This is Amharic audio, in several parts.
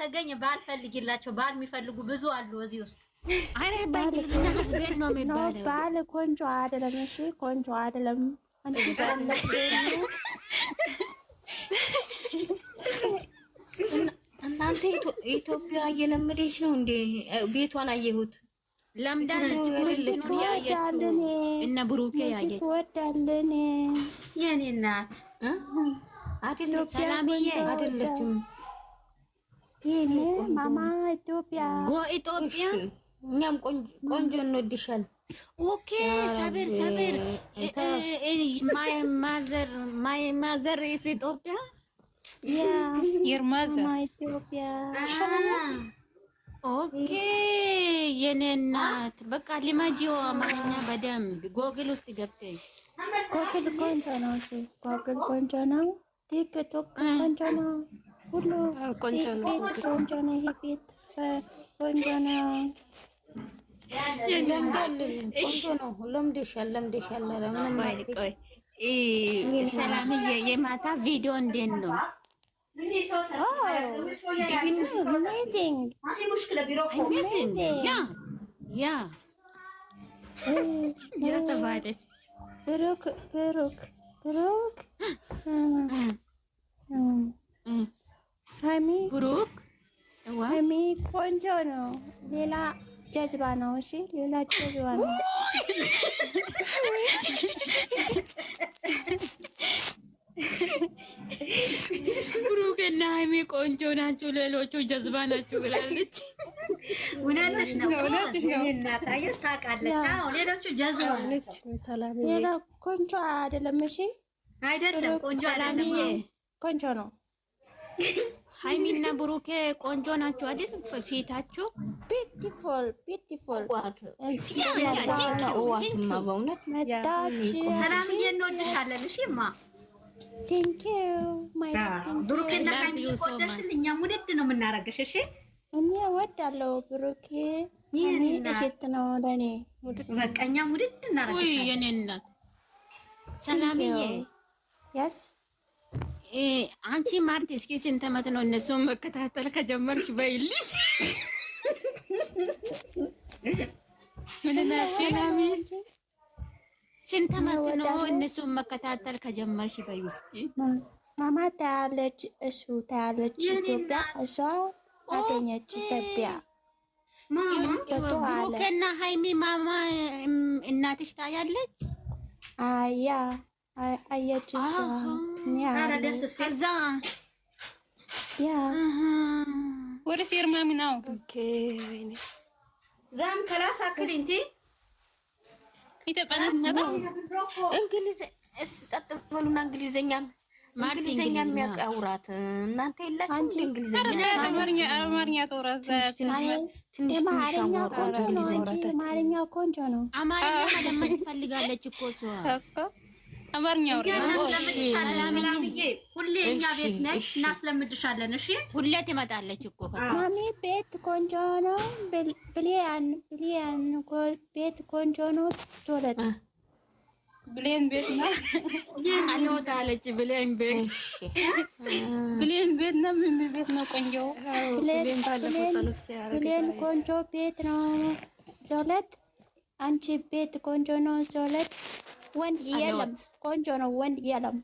ካልተገኘ ባል ፈልጊላቸው። ባል የሚፈልጉ ብዙ አሉ እዚህ ውስጥ። አረ በእንግሊዝኛ ህዝቤን ነው የሚባለው። ባል ቆንጆ አይደለም። እሺ ቆንጆ አይደለም። አንቺ እናንተ ኢትዮጵያ እየለመደች ነው እንዴ? ቤቷን አየሁት ለምዳለች ነው ያየችው። እነ ብሩኬ ያየች ወዳለን የኔ እናት አይደለች። ሰላምዬ አይደለችም። የኔ ማማ ኢትዮጵያ ኢትዮጵያ እኛም ቆንጆ እንወድሻል። ኦኬ ሰብር ማይ ማዘር ኢዝ ኢትዮጵያ your mother ኢትዮጵያ ኦኬ የኔ እናት በቃ ሊማጂው አማርኛ በደንብ ጎግል ውስጥ ገብተሽ ጎግል ቆንጆ ነው። እሺ ጎግል ቆንጆ ነው። ቲክቶክ ቆንጆ ነው። ሁሉ ቆንጆ ነው። ቆንጆ ነው። ይሄ ቤት ቆንጆ ነው። ቆንጆ ነው። ለምደሻል። ምንም ቆይ ሰላምዬ የማታ ቪዲዮ እንዴት ነው? amazing ያ የተባለ ብሩክ ሃይሚ ቆንጆ ነው። ሌላ ጀዝባ ነው። እሺ ሌላ ጀዝባ ነው። ብሩክና ሃይሚ ቆንጆ ናቸው፣ ሌሎቹ ጀዝባ ናቸው ብላለች። እውነትሽ ነው። እናታየሽ ታውቃለች። አዎ ሌሎቹ ጀዝባ ናቸው። ሌላ ቆንጆ አይደለም። እሺ አይደለም ቆንጆ አይደለም። ቆንጆ ነው። ሃይሚና ብሩኬ ቆንጆ ናቸው አይደል? ፊታቸው ቢዩቲፉል ሰላምዬ እንወድሻለን። እሺማ ቴንክ ዩ ማይ ብሩኬና ሃይሚ ቆንጆሽን እኛም ውድድ ነው የምናረግሽ። እሺ እኔ እወዳለሁ ብሩኬ። እኔ እህት ነው ለኔ። በቃ እኛም ውድድ እናረግሽ። የኔ እናት ሰላምዬ ያስ አንቺ ማርቲ እስኪ ስንት ዓመት ነው እነሱን መከታተል ከጀመርሽ በይልኝ? ምንና ሰላሚ ስንት ዓመት ነው እነሱን መከታተል ከጀመርሽ በይ እስኪ? ማማ ታያለች፣ እሱ ታያለች። ኢትዮጵያ እሷ አገኘች ኢትዮጵያ። ብሩክና ሃይሚ ማማ እናትሽ ታያለች? አያ አየች እሷ ከዛ ወደ ሲርማሚ ነው ዛም ከላስ አክል እንት ኢትዮጵያና እንግሊዝ ጸጥ ብሉና እንግሊዘኛም የሚያውቃውራት እናንተ የላችሁ እንዴ? እንግሊዘኛ አማርኛ ተወራዛ ትንሽ አማርኛ ቆንጆ ነው። አማርኛ ለምን ትፈልጋለች እኮ እሷ አማርኛ ሰላምዬ ሁሌ እኛ ቤት ነሽ እናስለምድሻለን። እሺ ሁሌ ትመጣለች እኮ ማሚ ቤት ቆንጆ ነው። ብሊያን ቤት ቆንጆ ነው። ቶለት ብሌን ቤት ነው አልወጣለች። ብሌን ቤት ነው። ምን ቤት ነው ቆንጆ? ብሌን ቆንጆ ቤት ነው። ዞለት አንቺ ቤት ቆንጆ ነው። ዞለት ወንድ የለም ቆንጆ ነው። ወንድ የለም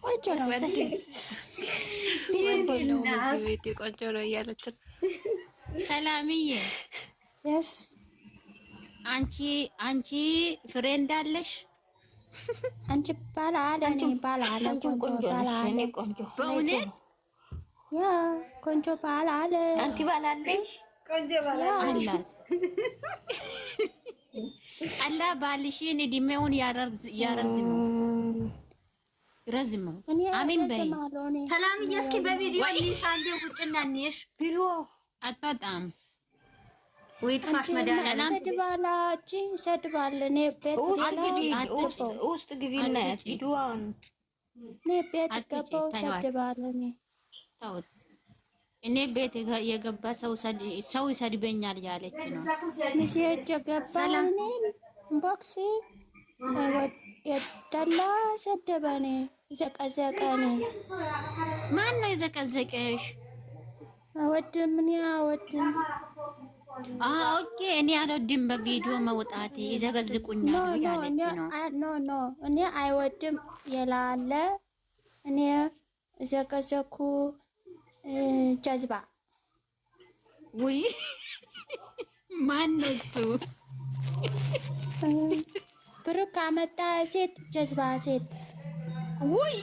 ቆንጆ ነው እያለች ሰላምዬ yes አንቺ ፍሬንድ አለሽ? አንቺ ባላ አለ ቆንጆ ባላ አለ በእውነት ያ ቆንጆ ባላ አለ። አንቺ ባላ አለሽ? ቆንጆ ባላ አላት። አላ ባልሽን እድሜውን ያረዝመው። አሜን በይ ሰላምዬ። እስኪ በቪዲዮ እንሽ አንዴ ቁጭና እንሽ ቢሮ አጣጣም ወይ ትፋሽ መዳና ሰድባለ እኔ ቤት ውስጥ ግቢና ቪዲዮውን እኔ ቤት ገባው ሰድባለ እኔ ቤት የገባ ሰው ይሰድበኛል ያለች ነው። ሚሴጅ ገባ ቦክሲ የደላ ሰደበኔ ዘቀዘቀኝ። ማን ነው የዘቀዘቀሽ? አወድም እኔ አወድም። ኦኬ እኔ አልወድም በቪዲዮ መውጣት ይዘገዝቁኛል ያለች ነው። ኖ እኔ አይወድም የላለ እኔ ዘቀዘኩ ጀዝባ። ውይ ማን ነው እሱ? ብሩክ ካመጣ ሴት ጀዝባ ሴት። ውይ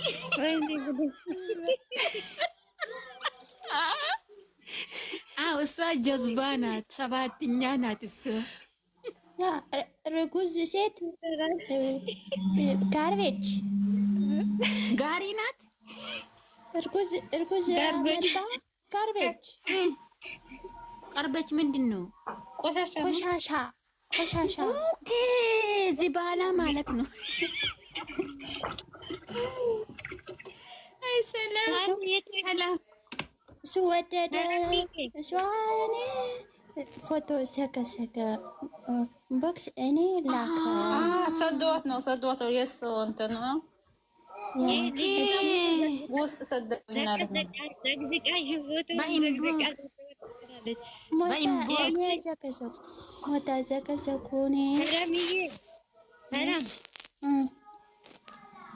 እሷ ጀዝባ ናት፣ ሰባተኛ ናት እሷ። ርጉዝ ሴት ጋርቤጅ ጋሪ ናት። እርጉዝ ጋርቤጅ ቀርበች ምንድን ነው? ቆሻሻ። ኦኬ ዚባላ ማለት ነው። አይ ሰላም እሱ ወደደ። እሷ እኔ ፎቶ ሰከሰከ ቦክስ እኔ ላከ። ሰዶት ነው የሱ እንትን ነው ውስጥ ሰደኛል።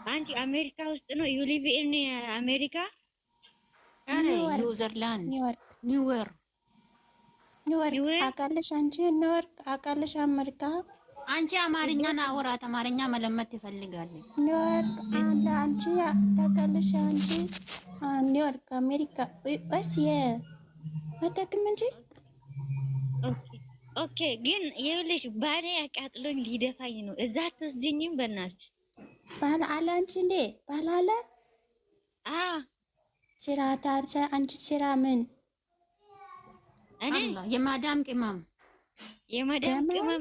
አንቺ አሜሪካ ውስጥ ነው ዩ ሊቭ ኢን አሜሪካ? ኒውዚላንድ ኒውዮርክ አውቃለሽ አንቺ ኒውዮርክ አውቃለሽ አሜሪካ። አንቺ አማርኛና አወራት አማርኛ መለመት ይፈልጋል። ኒውዮርክ አለ አንቺ ታውቃለሽ አንቺ ኒውዮርክ አሜሪካ ወይስ አታውቅም እንጂ። ኦኬ ግን ይኸውልሽ ባሌ አቃጥሎኝ ሊደፋኝ ነው። እዛ አትወስጂኝም በእናትሽ? ባል አለ አንቺ እንዴ? ባል አለ? ስራ ታርሰ አንቺ ስራ ምን? እኔ የማዳም ቅመም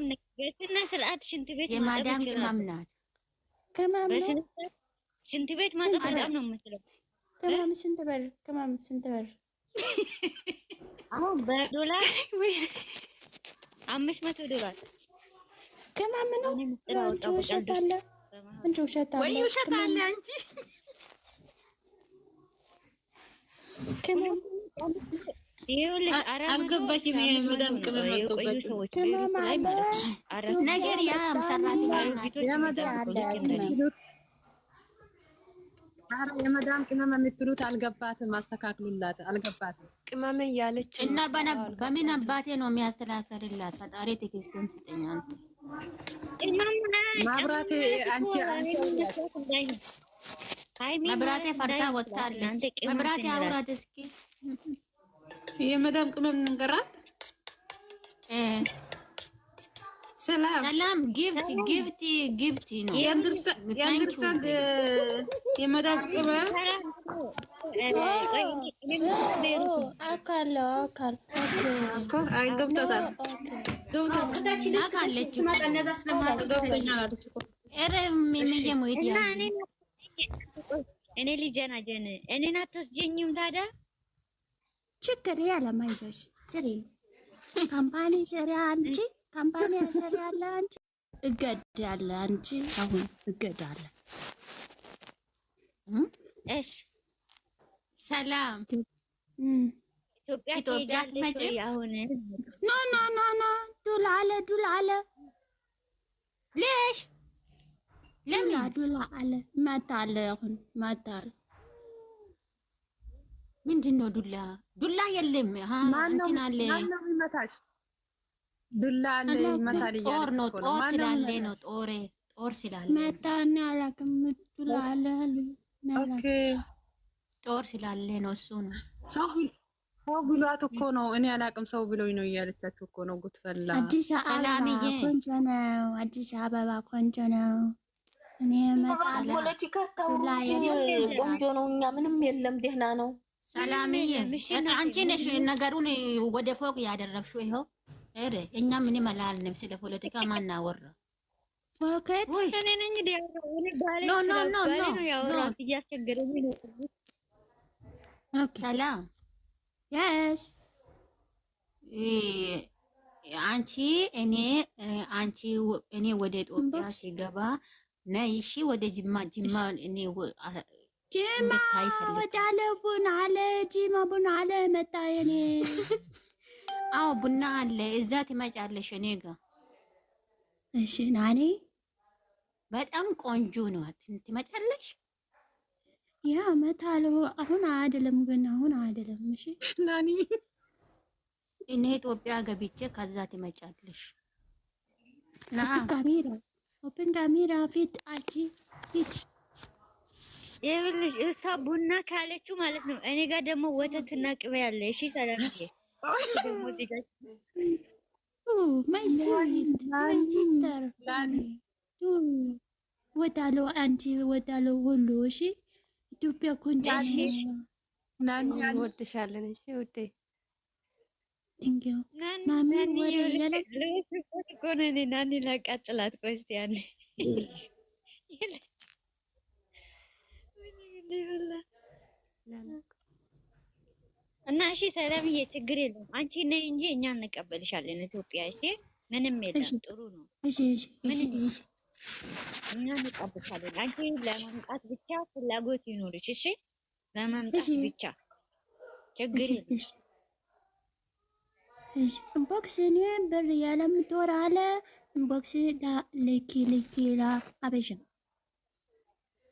ነኝ። በስነ ስርዓት ሽንት ቤት የማዳም ቅመም ናት። ቅመም ነው። ሽንት ቤት ማጠብ ነው የምትለው። ቅመም ስንት ብር? ቅመም ስንት ብር? አሁን በዶላር $500 ቅመም ነው። አንቺ ውሸት አለ። አንቺ ውሸት አለ። ወይ ውሸት አለ አንቺ ቅመም አልገባችም። የመዳም ቅመም ነገር ያ ሰራተኛ የመዳም ቅመም የምትሉት አልገባትም። አስተካክሉላት። አልገባትም ቅመም እያለች እና በምን አባቴ ነው የሚያስተካክልላት? ፈጣሪ ትዕግስቱን ስጠኝ። ማብራቴ አንቺ መብራቴ ፈርታ ወጣለች። መብራቴ አውራት እስኪ የመዳም ቅመም ንገራት። ሰላም ጊፍት ነው የአንድርሳድ የመዳም ቅመም አካል ገብቶታል። እኔ ልጀናጀን እኔን አትወስጂኝም ታዲያ? ችግር ያለማይዞሽ ስሪ ካምፓኒ ስሪ አንቺ ካምፓኒ ስሪ ያለ አንቺ እገዳለ አንቺ አሁን እገዳለ። እሺ ሰላም ኢትዮጵያ ትመጪ? አሁን ኖ ዱላ አለ ሌሽ ለምን ዱላ አለ መታለ አሁን መታል ምንድን ነው? ዱላ የለም። እንትን አለ ይመታሽ። ዱላ አለ ይመታል። ጦር ነው ጦር ስላለ ነው ጦር ስላለ መታና አላውቅም። ዱላ አለ ኦኬ ጦር ስላለ ነው እሱ ነው። ሰው ብሏት እኮ ነው። እኔ አላውቅም ሰው ብሎኝ ነው እያለቻችሁ እኮ ነው። ጉትፈላ አዲስ አበባ ቆንጆ ነው። አዲስ አበባ ቆንጆ ነው። እኔ መጣላ ፖለቲካ ቆንጆ ነው። እኛ ምንም የለም ደህና ነው። ሰላምዬ አንቺ ነሽ ነገሩን ወደ ፎቅ ያደረግሽው። ይኸው እኛ ምንም አላልንም ስለ ፖለቲካ ማናወራ ፎከት ሰላም ያስ እኔ ወደ ኢትዮጵያ ሲገባ ነይ እሺ፣ ወደ ጅማ እኔ ጂማ ወዳለ ቡና አለ ጂማ ቡና አለ መጣ የኔ አዎ ቡና አለ እዛ ትመጫለሽ እኔ ጋር እሺ ናኒ በጣም ቆንጆ ነው ትመጫለሽ ያ መታለው አሁን አይደለም ግን አሁን አይደለም እሺ ናኒ እኔ ኢትዮጵያ ገብቼ ከዛ ትመጫለሽ ና ኦፕን ካሜራ ፊት አቺ ፊት ይኸውልሽ እሷ ቡና ካለችው ማለት ነው። እኔ ጋር ደግሞ ወተትና ቅቤ ያለ። እሺ ሰላምዬ ደግሞ ዲጋች ማይ ሲስተር ወዳለው አንቺ ወዳለው ሁሉ እሺ ኢትዮጵያ ቆንጆ ናኒ እንወድሻለን። እሺ ውዴ ቴንክ ዩ ማሚ ወሬ ያለ ኮነኔ ናኒ ላቃጥላት ቆስቲ ያለ እና እሺ ሰላምዬ ችግር የለውም። አንቺ ነይ እንጂ እኛ እንቀበልሻለን ኢትዮጵያ። እሺ ምንም የለም ጥሩ ነው። እሺ እሺ እሺ እኛ እንቀበልሻለን። አንቺ ለመምጣት ብቻ ፍላጎት ይኖርሽ። እሺ ለመምጣት ብቻ ችግር የለም። እሺ ኢንቦክስ እኔ ብር ያለምትወራ አለ ኢንቦክስ ልኪ ላ አበሻ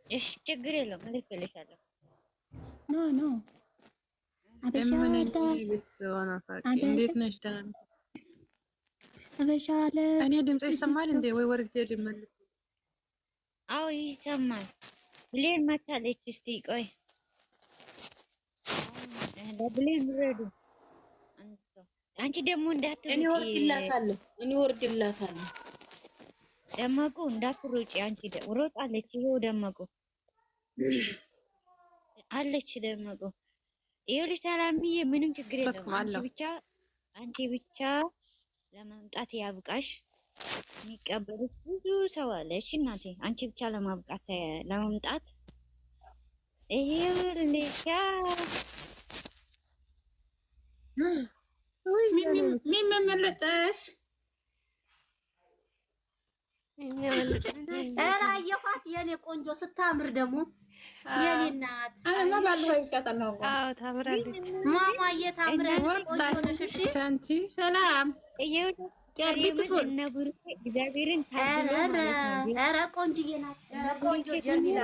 እሺ ችግር የለውም እልክልሻለሁ። ኖ አበሻ እንዴት ነሽ? ደህና ነሽ? አበሻ አለ እኔ ድምጽ ይሰማል እንዴ? ወይ ወርጄ ልመልስ? አዎ ይሰማል። ብሌን መታለች። እስቲ ቆይ ብሌን ረዱ አንቺ ደግሞ እንዳትሩጪ። እኔ ወርድላታለሁ። ደመቁ እንዳትሩጪ። አንቺ ሮጣለች። ይሄው ደመቁ አለች። ደመቁ ይኸውልሽ ሰላምዬ ምንም ችግር የለም። አንቺ ብቻ ለማምጣት ያብቃሽ። የሚቀበሉት ብዙ ሰው አለ። እሺ እናቴ አንቺ ብቻ ለማምጣት ይኸውልሽ ምን መመለጠሽ? ኧረ አየኋት የኔ ቆንጆ ስታምር ደግሞ የኔ እናት ታምራለች። ማማዬ ታምራለች። ቆንጆ ነሽ። እሺ አንቺ ሰላም ኧረ ቆንጆዬ ናት። ቆንጆ ጀሚላ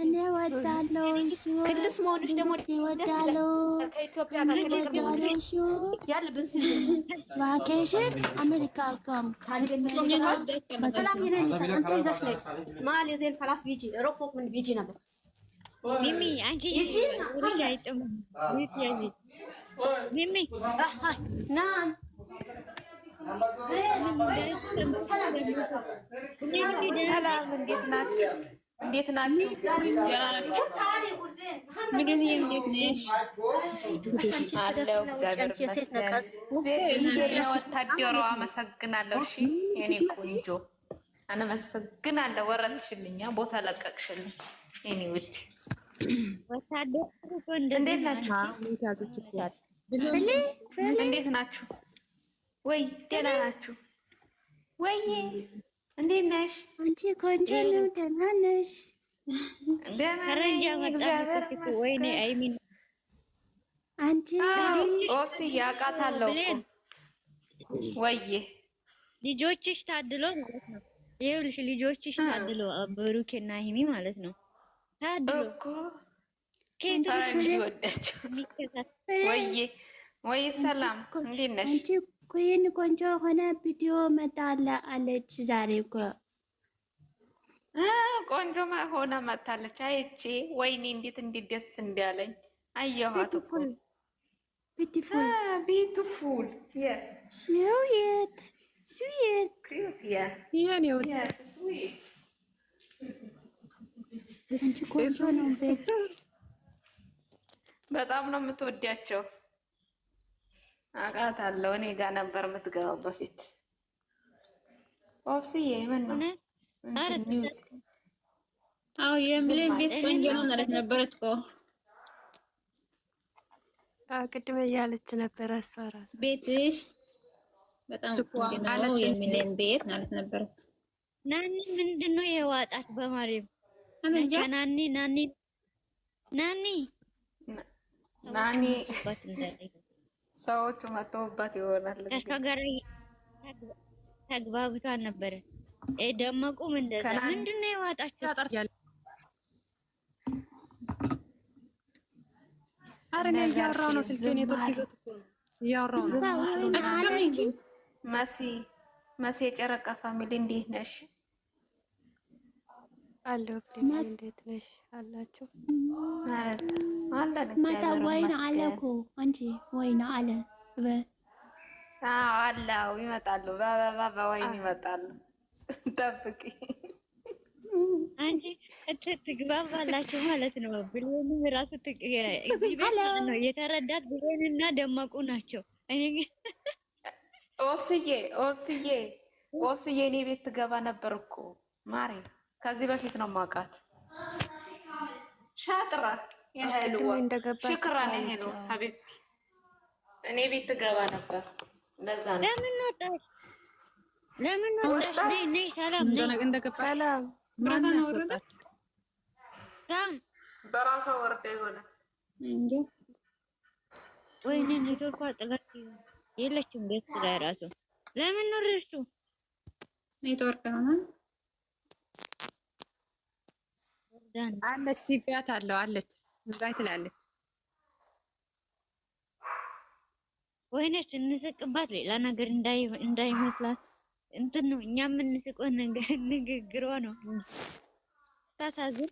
እኔ ወዳለው እሱ ክልስ መሆንሽ ደግሞ ወዳለው ከኢትዮጵያ ጋር ወዳለው እሱ ያልብን ቫኬሽን አሜሪካ ጋም ሰላም ይነኝ አንተ ይዘሽ ነይ ማል የዜን خلاص بيجي رفوق من بيجي ነበር ሚሚ አንቺ ወሬ አይጥም ሚሚ ናም ሰላም እንዴት ናችሁ? እንዴት ናችሁ? ምንድን እንዴት ነሽ? አለው እግዚአብሔር ይመስገን። ወታደሯ አመሰግናለሁ። እሺ የኔ ቆንጆ አመሰግናለሁ። ወረድሽልኛ፣ ቦታ ለቀቅሽልኝ የኔ ውድ ወታደሩ እንዴት ናችሁ? እንዴት ናችሁ? ወይ ደህና ናችሁ ወይ? እንዴት ነሽ? አንቺ ቆንጆ ነው። ደህና ነሽ? ደረጃ መጣች። ወይኔ አይሚን አንቺ ኦሲ ያውቃታለሁ ወይ? ልጆችሽ ታድሎ ማለት ነው። ይኸውልሽ ልጆችሽ ታድሎ ብሩኬና ሀይሚ ማለት ነው። ታድሎ እኮ ከፈረንጅ ወዳቸው ወይ ሰላም እንዴት ነሽ? አንቺ ኩይን ቆንጆ ሆነ ቪዲዮ መጣለ አለች ዛሬ እኮ ቆንጆ ሆነ መጣለች። አይቼ ወይኔ እንዴት ደስ እንዳለኝ አየኋት እኮ ቢዩቲፉል yes sweet yeah የኔ ውድ አንቺ ቆንጆ ነው። በጣም ነው የምትወዳቸው። አውቃታለሁ። እኔ ጋር ነበር የምትገባው በፊት። ኦፕስዬ ምን ነው? አዎ የምልህ ቤት ቆንጆ ነው ማለት ነበረች እኮ ቅድም እያለች ነበረ እሷ እራሱ ቤትሽ በጣም ቆንጆ ነው የሚለን ቤት ማለት ነበረች። ናኒ ምንድን ነው የዋጣት በማርያም ናኒ ናኒ ናኒ ሰዎቹ መተውባት ይሆናል። ከእሷ ጋር ተግባብቷን ነበረ። ደመቁም እንደዛ ምንድን ነው የዋጣችሁ? ኧረ እኔ እያወራሁ ነው። ስልኬ ኔትወርክ ይዞት እኮ ነው እያወራሁ ነው። መሲ የጨረቃ ፋሚሊ እንዴት ነሽ? አለሁ። እንዴት ነሽ አላችሁ? ማለት አለን ማታ ወይን አለ እኮ አንቺ ወይን አለ አለው ይመጣሉ። በወይን ይመጣሉ። ጠብቂ አንቺ ትግባባላችሁ ማለት ነው። ብሌንም ራሱ እዚህ ቤት ነው የተረዳት ብሌንና ደመቁ ናቸው። እኔ ግን ኦብስዬ እኔ ቤት ትገባ ነበር እኮ ማሬ። ከዚህ በፊት ነው የማውቃት። ሻጥራ ይሄልዋ ሽክራን ይሄሉ ሀቢብቲ እኔ ቤት ትገባ ነበር። ለዛ ነው ለምን ወጣሽ? ነይ ሰላም ነይ እንደገባ ሰላም ብራታን ወረደ ታም በራሷ ወርዳ ይሆናል እንዴ? ወይኔ ኔትወርኳ ጥላት የለችም። ቤት ላይ ራሱ ለምን ወረድሽ? ኔትወርክ ነው አለች ሲቢያት አለው አለች እንዳይ ትላለች። ወይኔ ስንስቅባት ሌላ ነገር እንዳይመስላት እንትን ነው። እኛ የምንስቀው ንግግሯ ነው። ታሳዝን።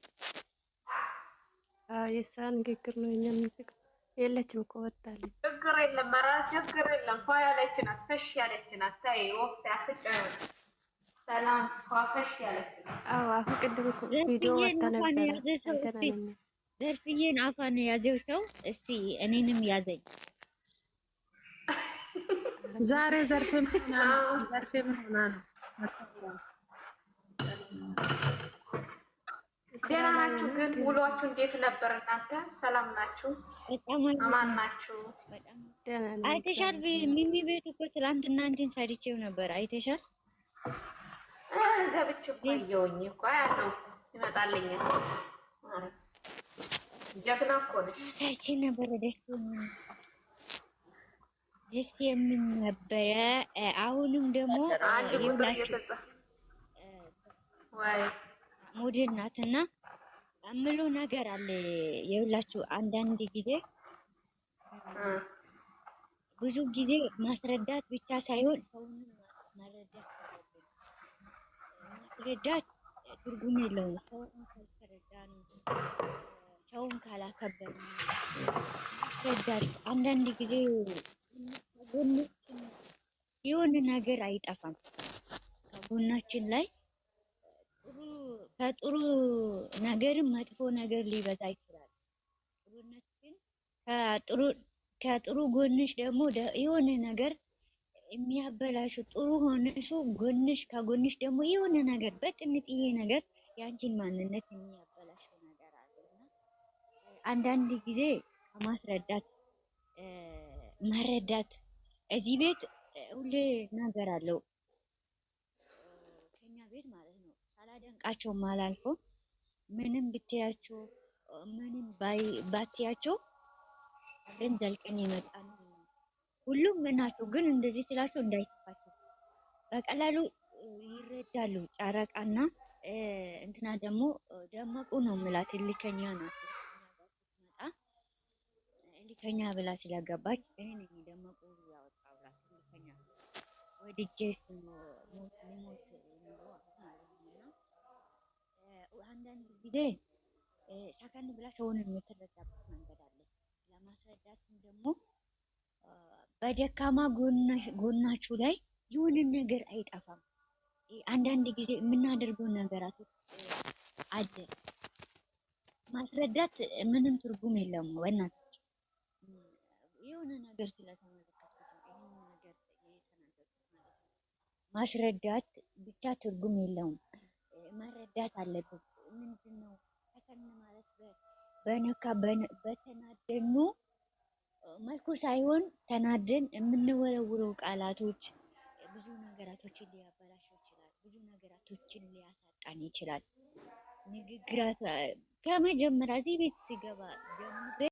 የእሷ ንግግር ነው እኛ የምንስቀው። የለችም እኮ ወጣለች። ችግር የለም ኧረ ችግር የለም። ፏ ያለች ናት፣ ፈሽ ያለች ናት። ታይ ወፍስ ያፍጫው ሰላም ፏፈሽ ያለች ናት። አዎ አሁን ቅድም እኮ ቪዲዮ ወጣ ነበር። ዘርፍዬን አፋን ያዘው ሰው እስቲ እኔንም ያዘኝ። ዛሬ ዘርፌ ምን ሆና ነው? ደህና ናችሁ? ግን ውሏችሁ እንዴት ነበር? እናንተ ሰላም ናችሁ? አማን ናችሁ? አይተሻል? ሚሚ ቤት እኮ ትላንትና እንትን ሰርቼው ነበር። አይተሻል? ገብቼ እኮ አየሁኝ እኮ ያለው ይመጣልኛል። ጀግና እኮ ነሽ። ሰርቼ ነበር ደስ የምን ነበረ። አሁንም ደግሞ ሞዴል ናትና እምለው ነገር አለ። የሁላችሁ አንዳንድ ጊዜ ብዙ ጊዜ ማስረዳት ብቻ ሳይሆን ሰውንም ማስረዳት ትርጉም የለውም። ሰውን ካልተረዳ ነው፣ ሰውን ካላከበር ነው ማስረዳት። አንዳንድ ጊዜ የሆነ ነገር አይጠፋም ከጎናችን ላይ ከጥሩ ነገርም መጥፎ ነገር ሊበዛ ይችላል። ጥሩነትን ከጥሩ ጎንሽ ደግሞ የሆነ ነገር የሚያበላሹ ጥሩ ሆነሽ ከጎንሽ ደግሞ የሆነ ነገር በጥንጥዬ ነገር ያንቺን ማንነት የሚያበላሽው ነገር አለና አንዳንድ ጊዜ ከማስረዳት መረዳት እዚህ ቤት ሁሌ ነገር አለው ከኛ ቤት ማለት ነው። ሳላደንቃቸው ማላልፎ ምንም ብትያቸው ምንም ባትያቸው አብረን ዘልቀን የመጣ ነው። ሁሉም ናቸው፣ ግን እንደዚህ ስላቸው እንዳይተፋቸው በቀላሉ ይረዳሉ። ጨረቃና እንትና ደግሞ ደመቁ ነው የምላት ልከኛ ናት። ልከኛ ብላ ስለገባች እኔ ነኝ ደመቁ ያወጣውላት ልከኛ ወድጄ ሞት ነው አንዳንድ ጊዜ ሰከን ብላ ሰውን የምትረዳበት መንገድ አለ። ለማስረዳትም ደግሞ በደካማ ጎናችሁ ላይ የሆነ ነገር አይጠፋም። አንዳንድ ጊዜ የምናደርገው ነገራቶች አለ። ማስረዳት ምንም ትርጉም የለውም። በእናትህ የሆነ ነገር ስለተመለከትኩት ይሄን ነገር የተናገርኩት ማለት ነው። ማስረዳት ብቻ ትርጉም የለውም። መረዳት አለብን። ምንድነው ሰከን ማለት በነካ በተናደኑ መልኩ ሳይሆን ተናደን የምንወረውረው ቃላቶች ብዙ ነገራቶችን ሊያበላሽ ይችላል። ብዙ ነገራቶችን ሊያሳጣን ይችላል። ንግግራት ከመጀመሪያ እዚህ ቤት ሲገባ ጀምሬ